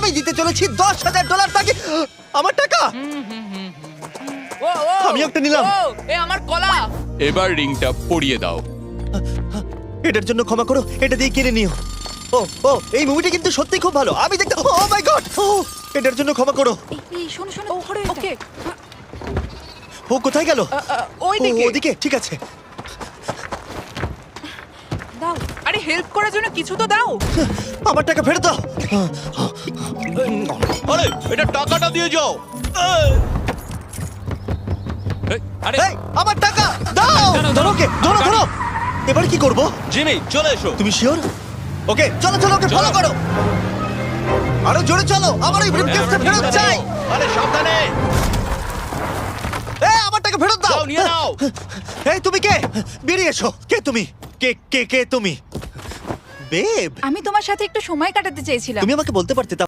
আমি দিতে চলেছি $10,000 তাকে। আমার টাকা ও ও আমি একটা নিলাম। ও, এ আমার কলা। এবার রিংটা পরিয়ে দাও। এটার জন্য ক্ষমা করো, এটা দিয়ে কিনে নিও। ও ও এই মুভিটা কিন্তু সত্যি খুব ভালো, আমি দেখতে। ও মাই গড, ও এটার জন্য ক্ষমা করো। এই শোনো শোনো ধরো ওকে ও কোথায় গেল? ওই ও, দিকে। ওদিকে, ঠিক আছে। দাও। আরে হেল্প করার জন্য কিছু তো দাও। আমার টাকা ফেরত দাও। আরে এটা টাকাটা দিয়ে যাও। আরে এই, আমার টাকা দাও। দাঁড়াও, ধরো ওকে, ধরো ধরো। এবার কি করব? জিমি চলে এসো। তুমি শিওর? ওকে চলো চলো, ওকে ফলো করো। আরো জোরে চলো, আমার ওই ব্রিফকেসটা ফেরত চাই। আরে সাবধানে এই আমার টাকা ফেরত দাও। যাও নিয়ে নাও। এই তুমি কে? বেরিয়ে এসো। কে তুমি? কে কে কে তুমি? বেব, আমি তোমার সাথে একটু সময় কাটাতে চেয়েছিলাম। তুমি আমাকে বলতে পারতে